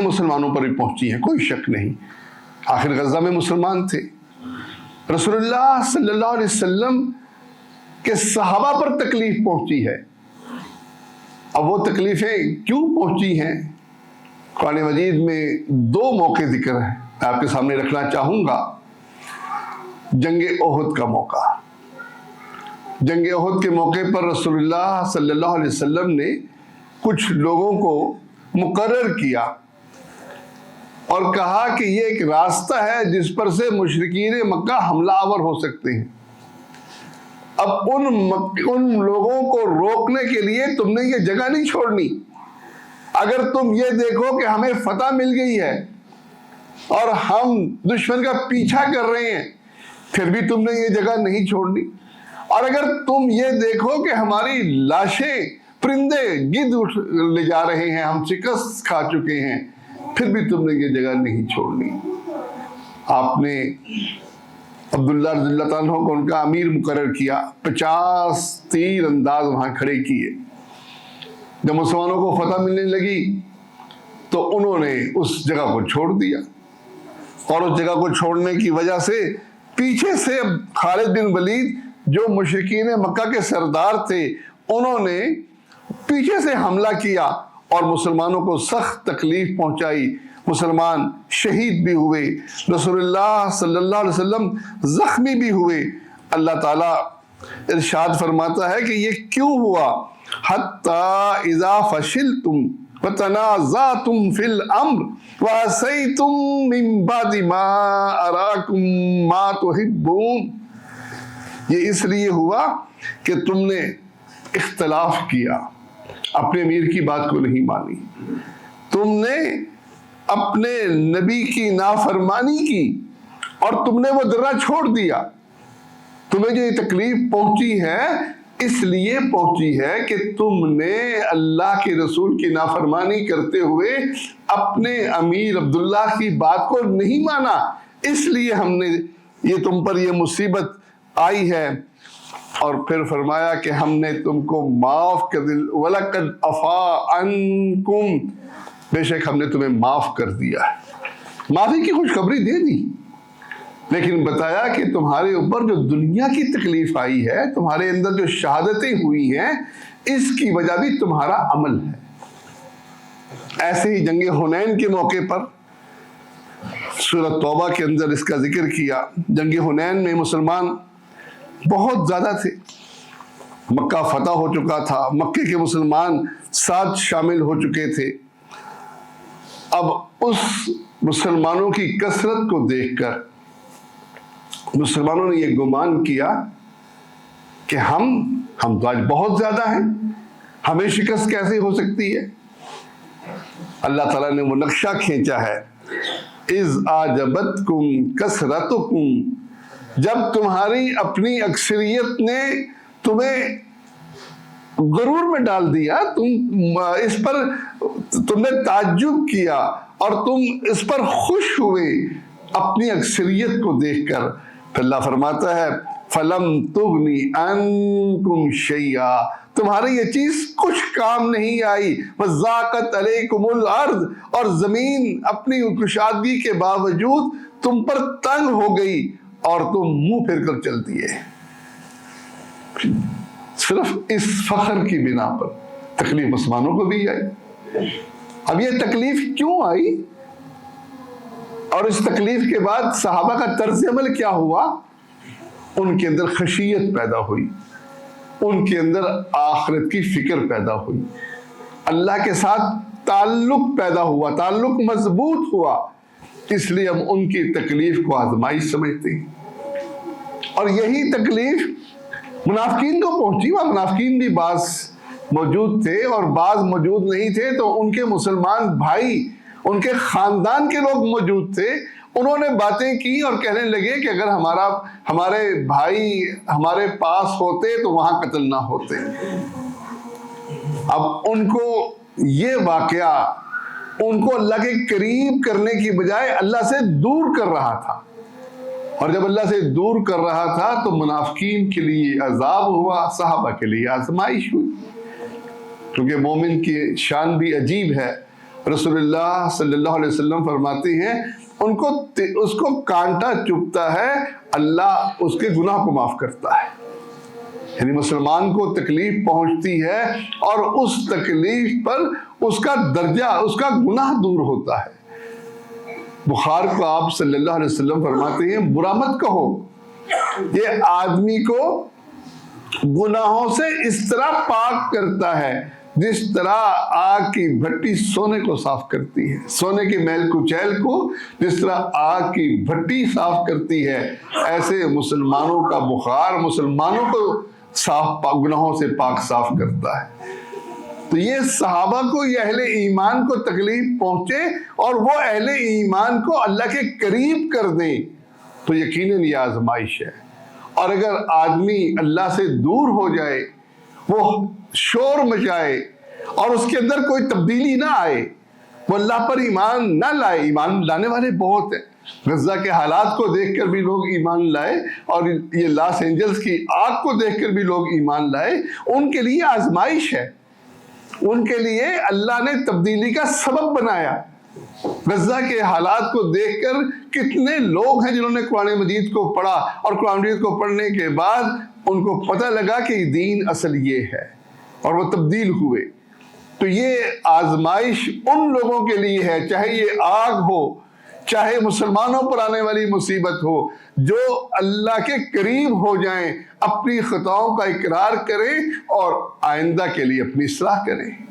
मुसलमानों पर भी पहुंची हैं, कोई शक नहीं। आखिर गज़ा में मुसलमान थे। रसूलुल्लाह सल्लल्लाहु अलैहि वसल्लम के सहाबा पर तकलीफ पहुंची है। अब वो तकलीफें क्यों पहुंची हैं, कुरान मजीद में दो मौके जिक्र है, मैं आपके सामने रखना चाहूँगा। जंगे ओहद का मौका। जंगे ओहद के मौके पर रसूलुल्लाह सल्लल्लाहु अलैहि वसल्लम ने कुछ लोगों को मुकर्रर किया और कहा कि ये एक रास्ता है जिस पर से मुशरिकीन मक्का हमलावर हो सकते हैं। अब उन लोगों को रोकने के लिए तुमने ये जगह नहीं छोड़नी। अगर तुम ये देखो कि हमें फतह मिल गई है और हम दुश्मन का पीछा कर रहे हैं, फिर भी तुमने ये जगह नहीं छोड़नी। और अगर तुम ये देखो कि हमारी लाशें परिंदे गिद्ध ले जा रहे हैं, हम शिकस्त खा चुके हैं, फिर भी तुमने ये जगह नहीं छोड़नी। आपने अब्दुल्लाह रज़ियल्लाहु अन्हु को उनका अमीर मुकर्रर किया, 50 तीर अंदाज वहां खड़े किए। जब मुसलमानों को फतह मिलने लगी तो उन्होंने उस जगह को छोड़ दिया, और उस जगह को छोड़ने की वजह से पीछे से खालिद बिन वलीद जो मुशरिकीन मक्का के सरदार थे, उन्होंने पीछे से हमला किया और मुसलमानों को सख्त तकलीफ पहुंचाई। मुसलमान शहीद भी हुए, रसूलुल्लाह सल्लल्लाहु अलैहि वसल्लम जख्मी भी हुए। अल्लाह ताला इरशाद फरमाता है कि ये क्यों हुआ, हत्ता इज़ा फशिलतुम व तनाज़अतुम फिल अम्र व असैतुम मिन बादि मा अराकुम मा तुहिब्बून। ये इसलिए हुआ कि तुमने इख्तलाफ किया, अपने अमीर की बात को नहीं मानी, तुमने अपने नबी की नाफरमानी की और तुमने वो दर्रा छोड़ दिया। तुम्हें जो ये तकलीफ पहुंची है इसलिए पहुंची है कि तुमने अल्लाह के रसूल की नाफरमानी करते हुए अपने अमीर अब्दुल्ला की बात को नहीं माना, इसलिए हमने ये तुम पर ये मुसीबत आई है। और फिर फरमाया कि हमने तुमको माफ कर दिया, वलकद अफा अन्कुम, बेशक हमने तुम्हें माफ कर दिया है। माफी की खुशखबरी दे दी, लेकिन बताया कि तुम्हारे ऊपर जो दुनिया की तकलीफ आई है, तुम्हारे अंदर जो शहादतें हुई हैं, इसकी वजह भी तुम्हारा अमल है। ऐसे ही जंगे हुनैन के मौके पर सूरह तौबा के अंदर इसका जिक्र किया। जंगे हुनैन में मुसलमान बहुत ज्यादा थे, मक्का फतह हो चुका था, मक्के के मुसलमान साथ शामिल हो चुके थे। अब उस मुसलमानों की कसरत को देखकर मुसलमानों ने यह गुमान किया कि हम तो आज बहुत ज्यादा हैं, हमें शिकस्त कैसे हो सकती है। अल्लाह ताला ने वो नक्शा खींचा है, इज़ आजबतकुम कसरतुकुम, जब तुम्हारी अपनी अक्सरियत ने तुम्हें गुरूर में डाल दिया, तुम इस पर तुमने ताज्जुब किया और तुम इस पर खुश हुए अपनी अक्सरियत को देखकर। फिर अल्लाह फरमाता है फलम तुगनी अन्कुम शैया, तुम्हारी ये चीज कुछ काम नहीं आई। वज़ाक़त अलैकुमुल अर्ज़, और जमीन अपनी कुशादगी के बावजूद तुम पर तंग हो गई और तुम मुंह फिर कर चल दिए। सिर्फ इस फख्र की बिना पर तकलीफ मुसलमानों को भी आई। अब ये तकलीफ क्यों आई और इस तकलीफ के बाद सहाबा का तर्ज अमल क्या हुआ? उनके अंदर खशियत पैदा हुई, उनके अंदर आखिरत की फिक्र पैदा हुई, अल्लाह के साथ ताल्लुक पैदा हुआ, ताल्लुक मजबूत हुआ। इसलिए हम उनकी तकलीफ को आजमाइश समझते हैं। और यही तकलीफ मुनाफिकीन को पहुंची। वह मुनाफिकीन भी बाज मौजूद थे और बाज मौजूद नहीं थे, तो उनके मुसलमान भाई, उनके खानदान के लोग मौजूद थे। उन्होंने बातें की और कहने लगे कि अगर हमारे भाई हमारे पास होते तो वहां कत्ल ना होते। अब उनको ये वाकया उनको अल्लाह के करीब करने की बजाय अल्लाह से दूर कर रहा था, और जब अल्लाह से दूर कर रहा था तो मुनाफिकीन के लिए अजाब हुआ, सहाबा के लिए आजमाइश हुई। क्योंकि मोमिन की शान भी अजीब है। رسول اللہ صلی اللہ علیہ وسلم فرماتے ہیں اس کو کانٹا چبھتا ہے، اللہ اس کے گناہ کو معاف کرتا ہے۔ یعنی مسلمان کو تکلیف پہنچتی ہے اور اس تکلیف پر اس کا درجہ، اس کا گناہ دور ہوتا ہے۔ بخار کو آپ صلی اللہ علیہ وسلم فرماتے ہیں برا مت کہو، یہ آدمی کو گناہوں سے اس طرح پاک کرتا ہے جس طرح آگ کی بھٹی سونے کو صاف کرتی ہے، سونے کے میل کچیل کو جس طرح آگ کی بھٹی صاف کرتی ہے، ایسے مسلمانوں کا بخار مسلمانوں کو گناہوں سے پاک صاف کرتا ہے۔ تو یہ صحابہ کو، یہ اہل ایمان کو تکلیف پہنچے اور وہ اہل ایمان کو اللہ کے قریب کر دیں تو یقیناً یہ آزمائش ہے۔ اور اگر آدمی اللہ سے دور ہو جائے، وہ شور مچائے اور اس کے اندر کوئی تبدیلی نہ آئے، وہ اللہ پر ایمان نہ لائے، ایمان لانے والے بہت ہیں، غزہ کے حالات کو دیکھ کر بھی لوگ ایمان لائے اور یہ لاس اینجلس کی آگ کو دیکھ کر بھی لوگ ایمان لائے، ان کے لیے آزمائش ہے، ان کے لیے اللہ نے تبدیلی کا سبب بنایا۔ غزہ کے حالات کو دیکھ کر کتنے لوگ ہیں جنہوں نے قرآن مجید کو پڑھا اور قرآن مجید کو پڑھنے کے بعد ان کو پتہ لگا کہ دین اصل یہ ہے اور وہ تبدیل ہوئے۔ تو یہ آزمائش ان لوگوں کے لیے ہے، چاہے یہ آگ ہو، چاہے مسلمانوں پر آنے والی مصیبت ہو، جو اللہ کے قریب ہو جائیں، اپنی خطاؤں کا اقرار کریں اور آئندہ کے لیے اپنی اصلاح کریں۔